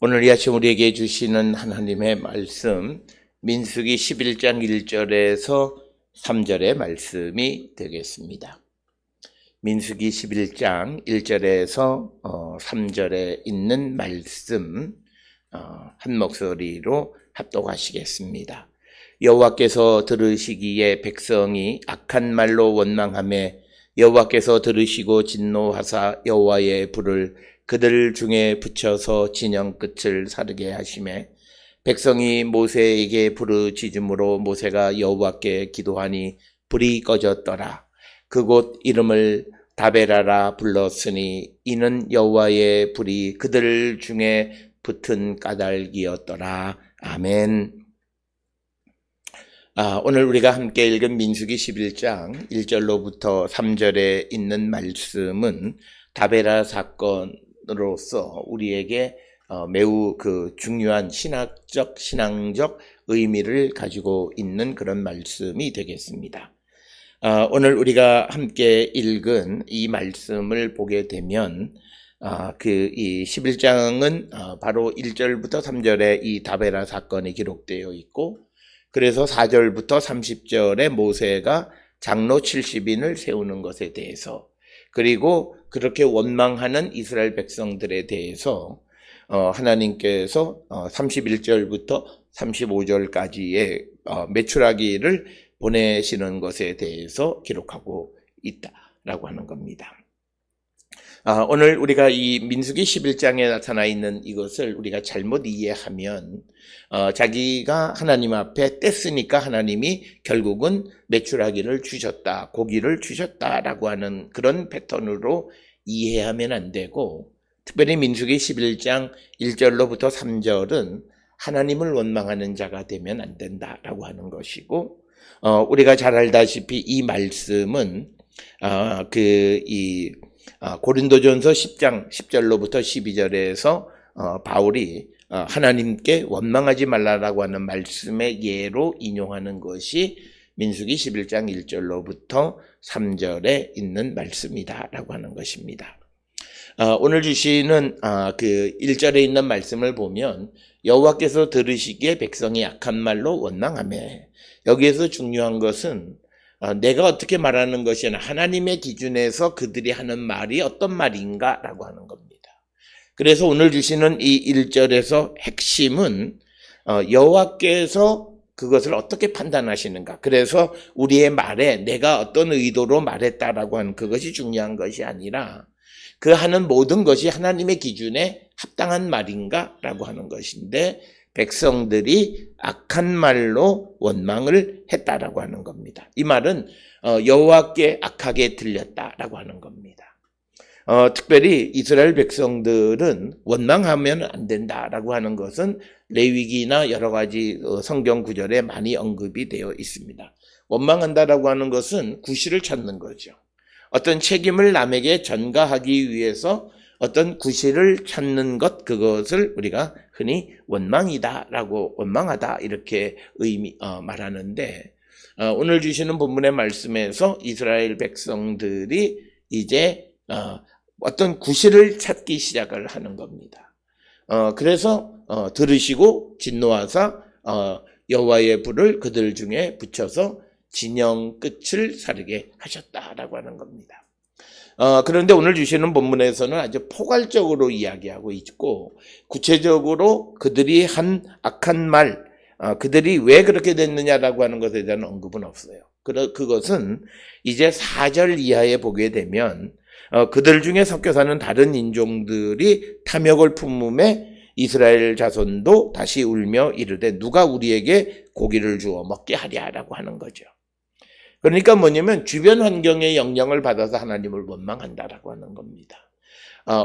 오늘 이 아침 우리에게 주시는 하나님의 말씀, 민수기 11장 1절에서 3절의 말씀이 되겠습니다. 민수기 11장 1절에서 3절에 있는 말씀 한 목소리로 합독하시겠습니다. 여호와께서 들으시기에 백성이 악한 말로 원망하며 여호와께서 들으시고 진노하사 여호와의 불을 그들 중에 붙여서 진영 끝을 사르게 하시매 백성이 모세에게 부르짖음으로 모세가 여호와께 기도하니 불이 꺼졌더라. 그곳 이름을 다베라라 불렀으니 이는 여호와의 불이 그들 중에 붙은 까닭이었더라. 아멘. 오늘 우리가 함께 읽은 민수기 11장 1절로부터 3절에 있는 말씀은 다베라 사건으로서 우리에게 매우 중요한 신앙적 의미를 가지고 있는 그런 말씀이 되겠습니다. 오늘 우리가 함께 읽은 이 말씀을 보게 되면 이 11장은 바로 1절부터 3절에 이 다베라 사건이 기록되어 있고, 그래서 4절부터 30절에 모세가 장로 70인을 세우는 것에 대해서, 그리고 그렇게 원망하는 이스라엘 백성들에 대해서 하나님께서 31절부터 35절까지의 메추라기를 보내시는 것에 대해서 기록하고 있다라고 하는 겁니다. 오늘 우리가 이 민수기 11장에 나타나 있는 이것을 우리가 잘못 이해하면 자기가 하나님 앞에 뗐으니까 하나님이 결국은 메추라기를 주셨다, 고기를 주셨다라고 하는 그런 패턴으로 이해하면 안 되고, 특별히 민수기 11장 1절로부터 3절은 하나님을 원망하는 자가 되면 안 된다라고 하는 것이고, 우리가 잘 알다시피 이 말씀은 고린도전서 10장 10절로부터 12절에서 바울이 하나님께 원망하지 말라라고 하는 말씀의 예로 인용하는 것이 민수기 11장 1절로부터 3절에 있는 말씀이다라고 하는 것입니다. 오늘 주시는 1절에 있는 말씀을 보면 여호와께서 들으시기에 백성이 악한 말로 원망하며, 여기에서 중요한 것은 내가 어떻게 말하는 것이 아니라 하나님의 기준에서 그들이 하는 말이 어떤 말인가라고 하는 겁니다. 그래서 오늘 주시는 이 1절에서 핵심은 여호와께서 그것을 어떻게 판단하시는가. 그래서 우리의 말에 내가 어떤 의도로 말했다라고 하는 그것이 중요한 것이 아니라 그 하는 모든 것이 하나님의 기준에 합당한 말인가라고 하는 것인데, 백성들이 악한 말로 원망을 했다라고 하는 겁니다. 이 말은 여호와께 악하게 들렸다라고 하는 겁니다. 특별히 이스라엘 백성들은 원망하면 안 된다라고 하는 것은 레위기나 여러 가지 성경 구절에 많이 언급이 되어 있습니다. 원망한다라고 하는 것은 구실을 찾는 거죠. 어떤 책임을 남에게 전가하기 위해서 어떤 구실을 찾는 것, 그것을 우리가 흔히 원망하다 이렇게 말하는데, 오늘 주시는 본문의 말씀에서 이스라엘 백성들이 이제 어떤 구실을 찾기 시작을 하는 겁니다. 그래서 들으시고 진노하사 여호와의 불을 그들 중에 붙여서 진영 끝을 사르게 하셨다라고 하는 겁니다. 그런데 오늘 주시는 본문에서는 아주 포괄적으로 이야기하고 있고, 구체적으로 그들이 한 악한 말, 그들이 왜 그렇게 됐느냐라고 하는 것에 대한 언급은 없어요. 그것은 이제 4절 이하에 보게 되면 그들 중에 섞여 사는 다른 인종들이 탐욕을 품음에 이스라엘 자손도 다시 울며 이르되 누가 우리에게 고기를 주어 먹게 하랴라고 하는 거죠. 그러니까 뭐냐면 주변 환경의 영향을 받아서 하나님을 원망한다라고 하는 겁니다.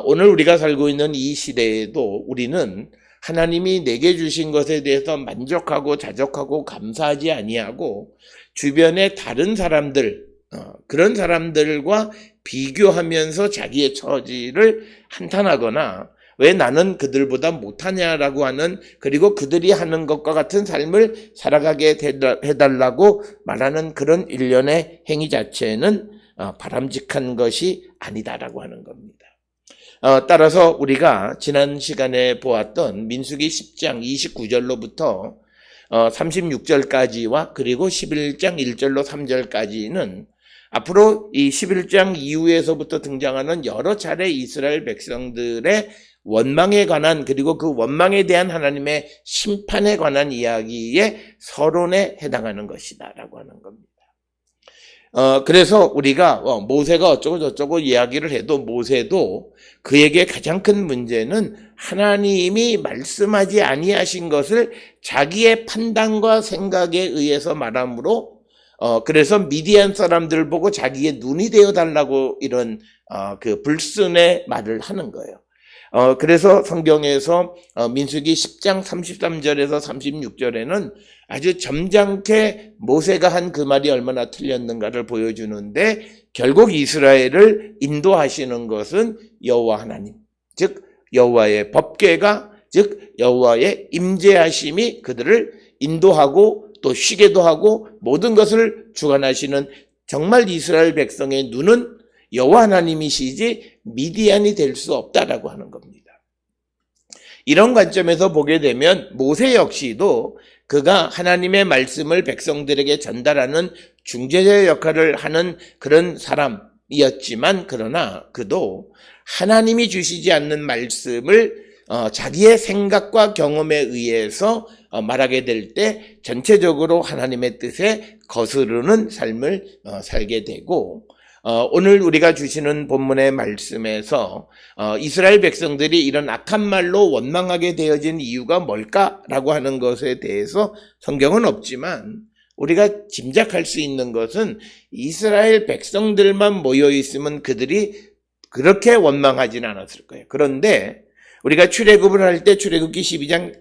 오늘 우리가 살고 있는 이 시대에도 우리는 하나님이 내게 주신 것에 대해서 만족하고 자족하고 감사하지 아니하고 주변의 다른 사람들, 그런 사람들과 비교하면서 자기의 처지를 한탄하거나 왜 나는 그들보다 못하냐라고 하는, 그리고 그들이 하는 것과 같은 삶을 살아가게 해달라고 말하는 그런 일련의 행위 자체는 바람직한 것이 아니다라고 하는 겁니다. 따라서 우리가 지난 시간에 보았던 민수기 10장 29절로부터 36절까지와 그리고 11장 1절로 3절까지는 앞으로 이 11장 이후에서부터 등장하는 여러 차례 이스라엘 백성들의 원망에 관한, 그리고 그 원망에 대한 하나님의 심판에 관한 이야기의 서론에 해당하는 것이다 라고 하는 겁니다. 그래서 우리가 모세가 어쩌고 저쩌고 이야기를 해도 모세도 그에게 가장 큰 문제는 하나님이 말씀하지 아니하신 것을 자기의 판단과 생각에 의해서 말함으로 그래서 미디안 사람들 보고 자기의 눈이 되어 달라고 이런 그 불순의 말을 하는 거예요. 그래서 성경에서 민수기 10장 33절에서 36절에는 아주 점잖게 모세가 한 그 말이 얼마나 틀렸는가를 보여주는데, 결국 이스라엘을 인도하시는 것은 여호와 하나님, 즉 여호와의 법궤가, 즉 여호와의 임재하심이 그들을 인도하고 또 쉬게도 하고 모든 것을 주관하시는, 정말 이스라엘 백성의 눈은 여호와 하나님이시지 미디안이 될 수 없다라고 하는 겁니다. 이런 관점에서 보게 되면 모세 역시도 그가 하나님의 말씀을 백성들에게 전달하는 중재자 역할을 하는 그런 사람이었지만, 그러나 그도 하나님이 주시지 않는 말씀을 자기의 생각과 경험에 의해서 말하게 될 때 전체적으로 하나님의 뜻에 거스르는 삶을 살게 되고, 오늘 우리가 주시는 본문의 말씀에서 이스라엘 백성들이 이런 악한 말로 원망하게 되어진 이유가 뭘까라고 하는 것에 대해서 성경은 없지만 우리가 짐작할 수 있는 것은 이스라엘 백성들만 모여 있으면 그들이 그렇게 원망하지는 않았을 거예요. 그런데 우리가 출애굽을 할 때 출애굽기 12장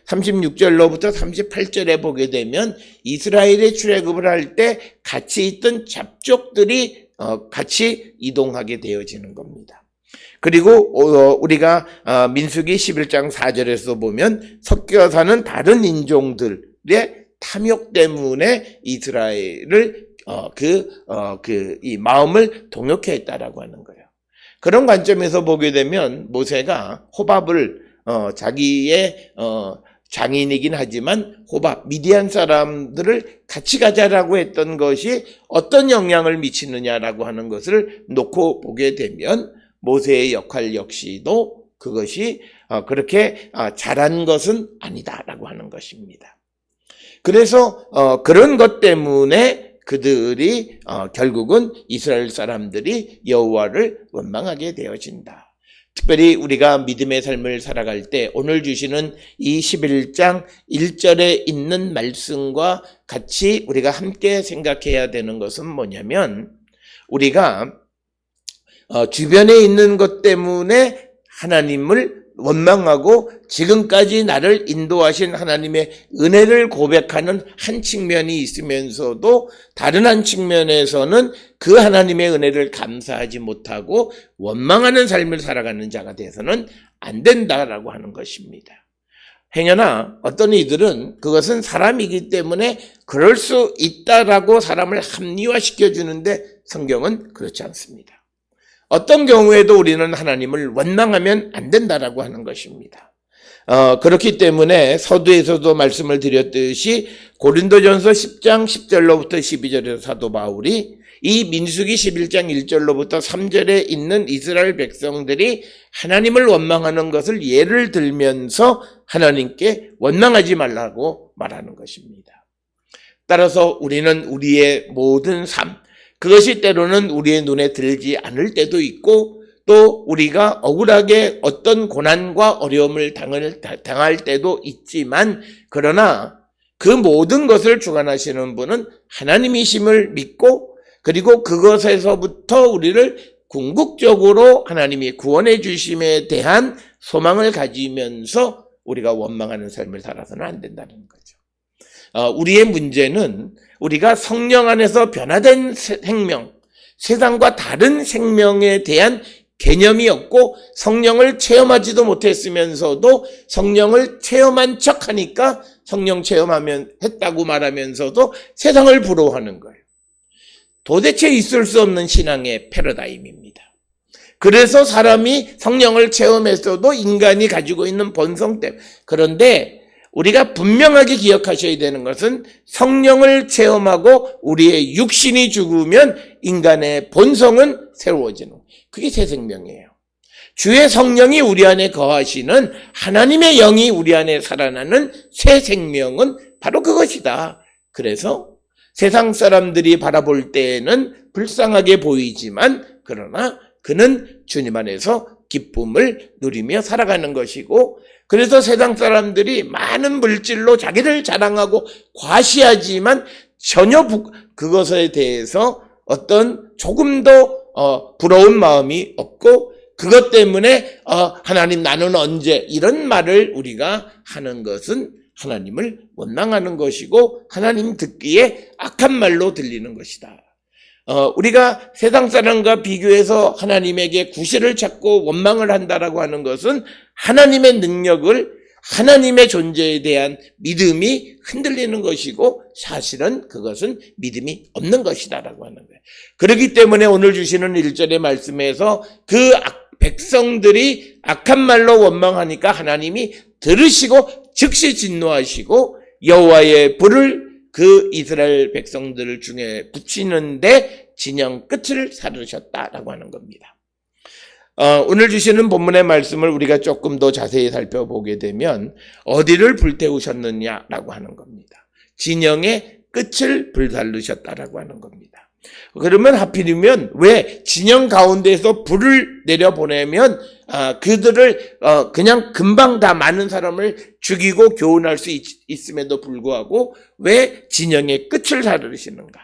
36절로부터 38절에 보게 되면 이스라엘의 출애굽을 할 때 같이 있던 잡족들이 같이 이동하게 되어지는 겁니다. 그리고 우리가 민수기 11장 4절에서 보면 섞여 사는 다른 인종들의 탐욕 때문에 이스라엘을 이 마음을 동요케 했다라고 하는 거예요. 그런 관점에서 보게 되면 모세가 호밥을 자기의 장인이긴 하지만 호밥, 미디안 사람들을 같이 가자라고 했던 것이 어떤 영향을 미치느냐라고 하는 것을 놓고 보게 되면 모세의 역할 역시도 그것이 그렇게 잘한 것은 아니다라고 하는 것입니다. 그래서 그런 것 때문에 그들이 결국은 이스라엘 사람들이 여호와를 원망하게 되어진다. 특별히 우리가 믿음의 삶을 살아갈 때 오늘 주시는 이 11장 1절에 있는 말씀과 같이 우리가 함께 생각해야 되는 것은 뭐냐면, 우리가 주변에 있는 것 때문에 하나님을 원망하고 지금까지 나를 인도하신 하나님의 은혜를 고백하는 한 측면이 있으면서도 다른 한 측면에서는 그 하나님의 은혜를 감사하지 못하고 원망하는 삶을 살아가는 자가 돼서는 안 된다라고 하는 것입니다. 행여나 어떤 이들은 그것은 사람이기 때문에 그럴 수 있다라고 사람을 합리화시켜 주는데 성경은 그렇지 않습니다. 어떤 경우에도 우리는 하나님을 원망하면 안 된다라고 하는 것입니다. 그렇기 때문에 서두에서도 말씀을 드렸듯이 고린도전서 10장 10절로부터 12절에서 사도 바울이 이 민수기 11장 1절로부터 3절에 있는 이스라엘 백성들이 하나님을 원망하는 것을 예를 들면서 하나님께 원망하지 말라고 말하는 것입니다. 따라서 우리는 우리의 모든 삶, 그것이 때로는 우리의 눈에 들지 않을 때도 있고 또 우리가 억울하게 어떤 고난과 어려움을 당할 때도 있지만, 그러나 그 모든 것을 주관하시는 분은 하나님이심을 믿고, 그리고 그것에서부터 우리를 궁극적으로 하나님이 구원해 주심에 대한 소망을 가지면서 우리가 원망하는 삶을 살아서는 안 된다는 거죠. 우리의 문제는 우리가 성령 안에서 변화된 생명, 세상과 다른 생명에 대한 개념이 없고 성령을 체험하지도 못했으면서도 성령을 체험한 척하니까 성령 했다고 말하면서도 세상을 부러워하는 거예요. 도대체 있을 수 없는 신앙의 패러다임입니다. 그래서 사람이 성령을 체험했어도 인간이 가지고 있는 본성 때문에. 그런데 우리가 분명하게 기억하셔야 되는 것은 성령을 체험하고 우리의 육신이 죽으면 인간의 본성은 새로워지는, 그게 새 생명이에요. 주의 성령이 우리 안에 거하시는 하나님의 영이 우리 안에 살아나는 새 생명은 바로 그것이다. 그래서 세상 사람들이 바라볼 때에는 불쌍하게 보이지만 그러나 그는 주님 안에서 기쁨을 누리며 살아가는 것이고, 그래서 세상 사람들이 많은 물질로 자기를 자랑하고 과시하지만 전혀 그것에 대해서 어떤 조금 더 부러운 마음이 없고, 그것 때문에 하나님 나는 언제, 이런 말을 우리가 하는 것은 하나님을 원망하는 것이고 하나님 듣기에 악한 말로 들리는 것이다. 우리가 세상 사람과 비교해서 하나님에게 구실을 찾고 원망을 한다라고 하는 것은 하나님의 능력을, 하나님의 존재에 대한 믿음이 흔들리는 것이고 사실은 그것은 믿음이 없는 것이다라고 하는 거예요. 그렇기 때문에 오늘 주시는 1절의 말씀에서 그 백성들이 악한 말로 원망하니까 하나님이 들으시고 즉시 진노하시고 여호와의 불을 그 이스라엘 백성들 중에 붙이는데 진영 끝을 사르셨다라고 하는 겁니다. 오늘 주시는 본문의 말씀을 우리가 조금 더 자세히 살펴보게 되면 어디를 불태우셨느냐라고 하는 겁니다. 진영의 끝을 불살르셨다라고 하는 겁니다. 그러면 하필이면 왜 진영 가운데서 불을 내려보내면 그들을 그냥 금방 다 많은 사람을 죽이고 교훈할 수 있음에도 불구하고 왜 진영의 끝을 사르시는가?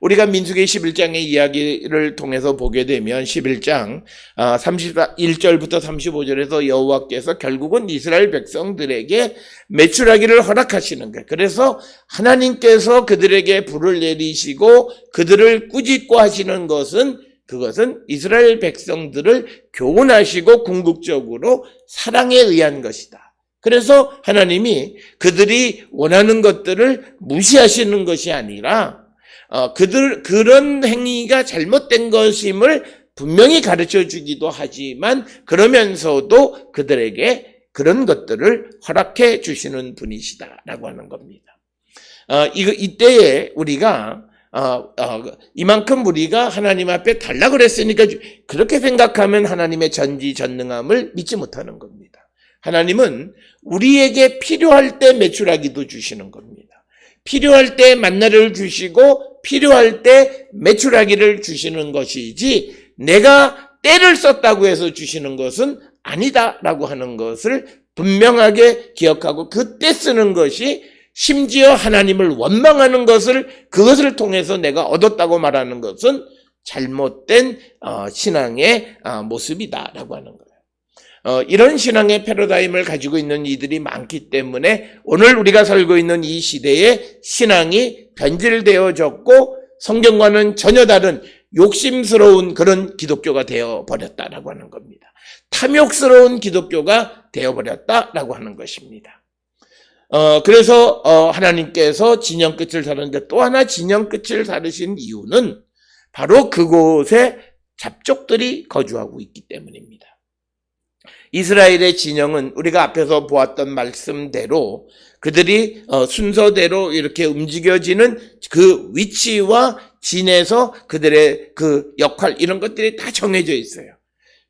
우리가 민수기 11장의 이야기를 통해서 보게 되면 11장 31절부터 35절에서 여호와께서 결국은 이스라엘 백성들에게 매출하기를 허락하시는 거예요. 그래서 하나님께서 그들에게 불을 내리시고 그들을 꾸짖고 하시는 것은, 그것은 이스라엘 백성들을 교훈하시고 궁극적으로 사랑에 의한 것이다. 그래서 하나님이 그들이 원하는 것들을 무시하시는 것이 아니라 그런 행위가 잘못된 것임을 분명히 가르쳐 주기도 하지만 그러면서도 그들에게 그런 것들을 허락해 주시는 분이시다라고 하는 겁니다. 이때에 우리가 이만큼 우리가 하나님 앞에 달라고 그랬으니까 그렇게 생각하면 하나님의 전지전능함을 믿지 못하는 겁니다. 하나님은 우리에게 필요할 때 매출하기도 주시는 겁니다. 필요할 때 만나를 주시고 필요할 때 매출하기를 주시는 것이지 내가 때를 썼다고 해서 주시는 것은 아니다라고 하는 것을 분명하게 기억하고 그때 쓰는 것이 심지어 하나님을 원망하는 것을 그것을 통해서 내가 얻었다고 말하는 것은 잘못된 신앙의 모습이다라고 하는 거예요. 이런 신앙의 패러다임을 가지고 있는 이들이 많기 때문에 오늘 우리가 살고 있는 이 시대에 신앙이 변질되어졌고 성경과는 전혀 다른 욕심스러운 그런 기독교가 되어버렸다라고 하는 겁니다. 탐욕스러운 기독교가 되어버렸다라고 하는 것입니다. 그래서 하나님께서 진영 끝을 사르는데 또 하나 진영 끝을 사르신 이유는 바로 그곳에 잡족들이 거주하고 있기 때문입니다. 이스라엘의 진영은 우리가 앞에서 보았던 말씀대로 그들이 순서대로 이렇게 움직여지는 그 위치와 진에서 그들의 그 역할 이런 것들이 다 정해져 있어요.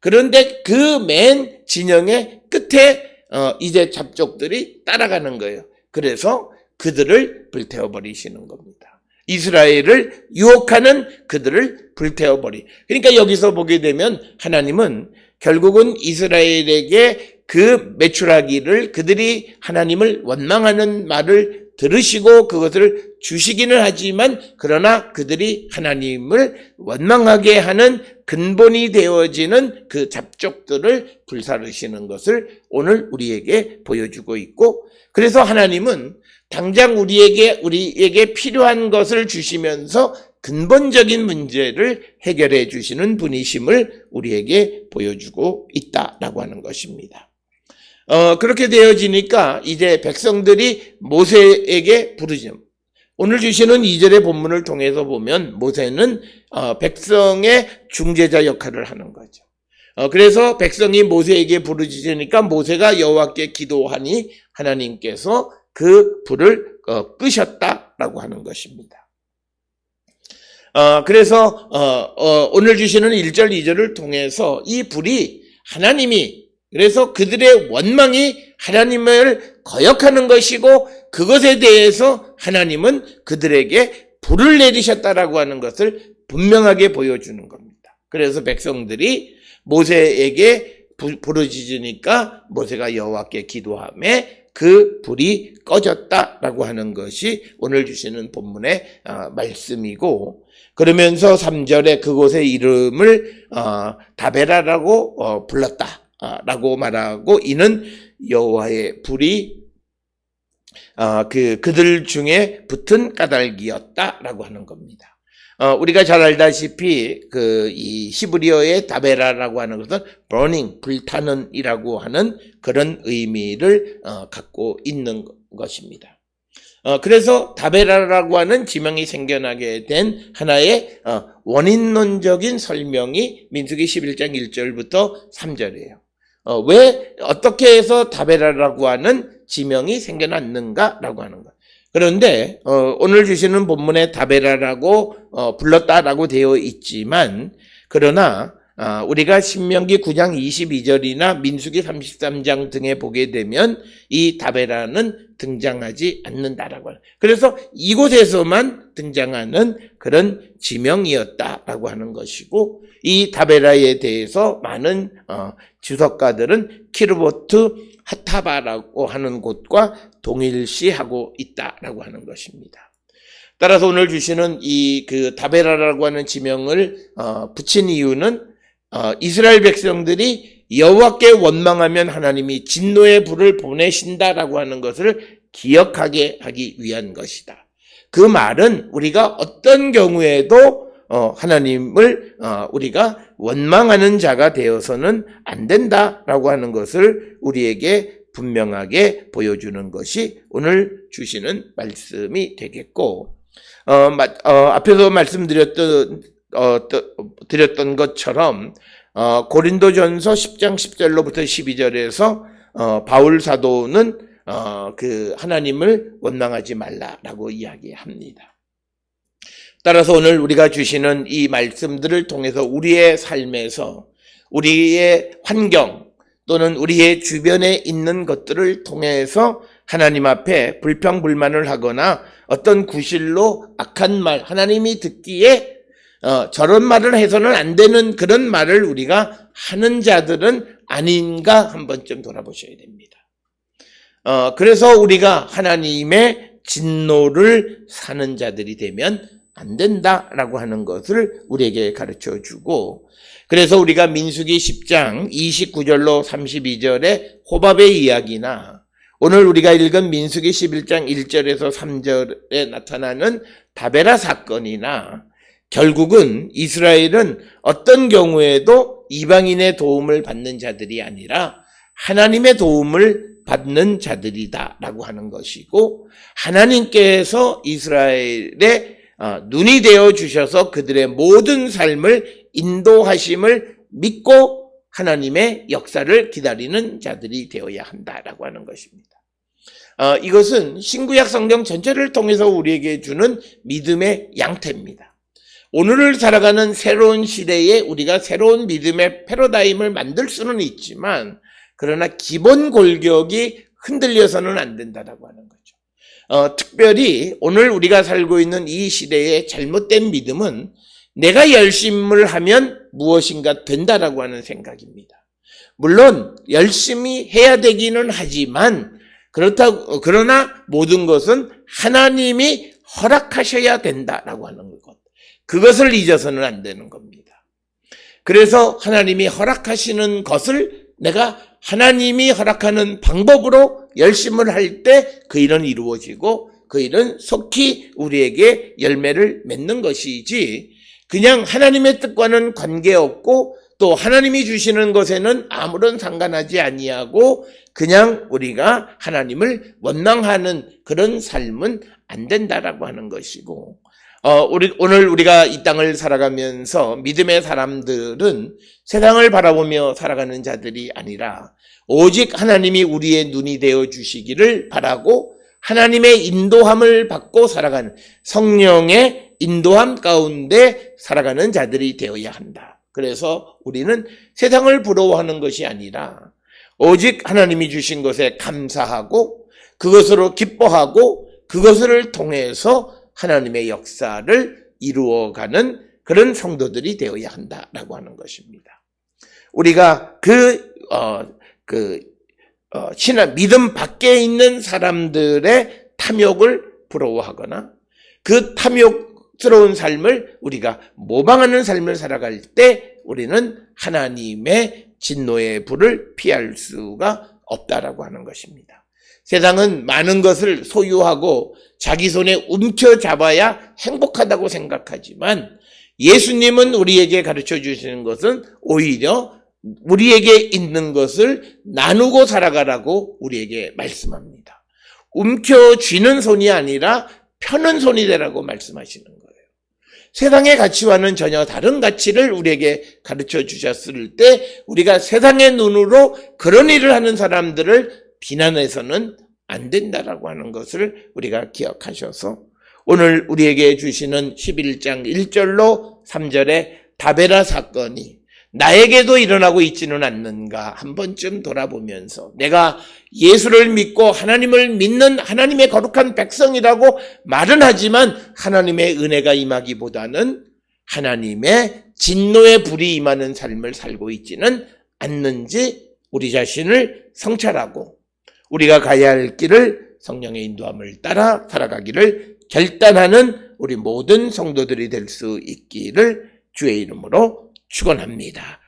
그런데 그 맨 진영의 끝에 이제 잡족들이 따라가는 거예요. 그래서 그들을 불태워버리시는 겁니다. 이스라엘을 유혹하는 그들을 불태워버리. 그러니까 여기서 보게 되면 하나님은 결국은 이스라엘에게 그 매출하기를 그들이 하나님을 원망하는 말을 들으시고 그것을 주시기는 하지만 그러나 그들이 하나님을 원망하게 하는 근본이 되어지는 그 잡족들을 불사르시는 것을 오늘 우리에게 보여주고 있고, 그래서 하나님은 당장 우리에게 필요한 것을 주시면서 근본적인 문제를 해결해 주시는 분이심을 우리에게 보여주고 있다라고 하는 것입니다. 그렇게 되어지니까 이제 백성들이 모세에게 부르죠. 오늘 주시는 2절의 본문을 통해서 보면 모세는 백성의 중재자 역할을 하는 거죠. 그래서 백성이 모세에게 부르짖으니까 모세가 여호와께 기도하니 하나님께서 그 불을 끄셨다라고 하는 것입니다. 그래서 오늘 주시는 1절, 2절을 통해서 이 불이 하나님이, 그래서 그들의 원망이 하나님을 거역하는 것이고 그것에 대해서 하나님은 그들에게 불을 내리셨다라고 하는 것을 분명하게 보여주는 겁니다. 그래서 백성들이 모세에게 부르짖으니까 모세가 여호와께 기도하며 그 불이 꺼졌다라고 하는 것이 오늘 주시는 본문의 말씀이고, 그러면서 3절에 그곳의 이름을 다베라라고 불렀다라고 말하고, 이는 여호와의 불이 그들 중에 붙은 까닭이었다라고 하는 겁니다. 우리가 잘 알다시피 이 히브리어의 다베라라고 하는 것은 burning, 불타는이라고 하는 그런 의미를 갖고 있는 것입니다. 그래서 다베라라고 하는 지명이 생겨나게 된 하나의 원인론적인 설명이 민수기 11장 1절부터 3절이에요. 왜 어떻게 해서 다베라라고 하는 지명이 생겨났는가라고 하는 것. 그런데 오늘 주시는 본문에 다베라라고 불렀다라고 되어 있지만, 그러나 우리가 신명기 9장 22절이나 민수기 33장 등에 보게 되면 이 다베라는 등장하지 않는다라고 하는, 그래서 이곳에서만 등장하는 그런 지명이었다라고 하는 것이고, 이 다베라에 대해서 많은 주석가들은 키르보트 하타바라고 하는 곳과 동일시하고 있다라고 하는 것입니다. 따라서 오늘 주시는 이 다베라라고 하는 지명을 붙인 이유는 이스라엘 백성들이 여호와께 원망하면 하나님이 진노의 불을 보내신다라고 하는 것을 기억하게 하기 위한 것이다. 그 말은 우리가 어떤 경우에도 하나님을 우리가 원망하는 자가 되어서는 안 된다라고 하는 것을 우리에게 분명하게 보여주는 것이 오늘 주시는 말씀이 되겠고, 앞에서 말씀드렸던 것처럼 고린도전서 10장 10절로부터 12절에서 바울 사도는 하나님을 원망하지 말라라고 이야기합니다. 따라서 오늘 우리가 주시는 이 말씀들을 통해서 우리의 삶에서 우리의 환경 또는 우리의 주변에 있는 것들을 통해서 하나님 앞에 불평불만을 하거나 어떤 구실로 악한 말, 하나님이 듣기에 저런 말을 해서는 안 되는 그런 말을 우리가 하는 자들은 아닌가 한 번쯤 돌아보셔야 됩니다. 그래서 우리가 하나님의 진노를 사는 자들이 되면 안 된다라고 하는 것을 우리에게 가르쳐 주고, 그래서 우리가 민수기 10장 29절로 32절의 호밥의 이야기나 오늘 우리가 읽은 민수기 11장 1절에서 3절에 나타나는 다베라 사건이나, 결국은 이스라엘은 어떤 경우에도 이방인의 도움을 받는 자들이 아니라 하나님의 도움을 받는 자들이다라고 하는 것이고, 하나님께서 이스라엘의 눈이 되어 주셔서 그들의 모든 삶을 인도하심을 믿고 하나님의 역사를 기다리는 자들이 되어야 한다라고 하는 것입니다. 이것은 신구약 성경 전체를 통해서 우리에게 주는 믿음의 양태입니다. 오늘을 살아가는 새로운 시대에 우리가 새로운 믿음의 패러다임을 만들 수는 있지만, 그러나 기본 골격이 흔들려서는 안 된다라고 하는 거죠. 특별히 오늘 우리가 살고 있는 이 시대의 잘못된 믿음은 내가 열심을 하면 무엇인가 된다라고 하는 생각입니다. 물론 열심히 해야 되기는 하지만 그러나 모든 것은 하나님이 허락하셔야 된다라고 하는 것. 그것을 잊어서는 안 되는 겁니다. 그래서 하나님이 허락하시는 것을 내가 하나님이 허락하는 방법으로 열심을 할 때 그 일은 이루어지고 그 일은 속히 우리에게 열매를 맺는 것이지, 그냥 하나님의 뜻과는 관계없고 또 하나님이 주시는 것에는 아무런 상관하지 아니하고 그냥 우리가 하나님을 원망하는 그런 삶은 안 된다라고 하는 것이고, 오늘 우리가 이 땅을 살아가면서 믿음의 사람들은 세상을 바라보며 살아가는 자들이 아니라 오직 하나님이 우리의 눈이 되어 주시기를 바라고 하나님의 인도함을 받고 살아가는, 성령의 인도함 가운데 살아가는 자들이 되어야 한다. 그래서 우리는 세상을 부러워하는 것이 아니라 오직 하나님이 주신 것에 감사하고 그것으로 기뻐하고 그것을 통해서 하나님의 역사를 이루어가는 그런 성도들이 되어야 한다라고 하는 것입니다. 우리가 신앙, 믿음 밖에 있는 사람들의 탐욕을 부러워하거나 그 탐욕스러운 삶을 우리가 모방하는 삶을 살아갈 때 우리는 하나님의 진노의 불을 피할 수가 없다라고 하는 것입니다. 세상은 많은 것을 소유하고 자기 손에 움켜잡아야 행복하다고 생각하지만 예수님은 우리에게 가르쳐 주시는 것은 오히려 우리에게 있는 것을 나누고 살아가라고 우리에게 말씀합니다. 움켜쥐는 손이 아니라 펴는 손이 되라고 말씀하시는 거예요. 세상의 가치와는 전혀 다른 가치를 우리에게 가르쳐 주셨을 때 우리가 세상의 눈으로 그런 일을 하는 사람들을 비난해서는 안 된다라고 하는 것을 우리가 기억하셔서 오늘 우리에게 주시는 11장 1절로 3절의 다베라 사건이 나에게도 일어나고 있지는 않는가 한 번쯤 돌아보면서 내가 예수를 믿고 하나님을 믿는 하나님의 거룩한 백성이라고 말은 하지만 하나님의 은혜가 임하기보다는 하나님의 진노의 불이 임하는 삶을 살고 있지는 않는지 우리 자신을 성찰하고 우리가 가야 할 길을 성령의 인도함을 따라 살아가기를 결단하는 우리 모든 성도들이 될 수 있기를 주의 이름으로 축원합니다.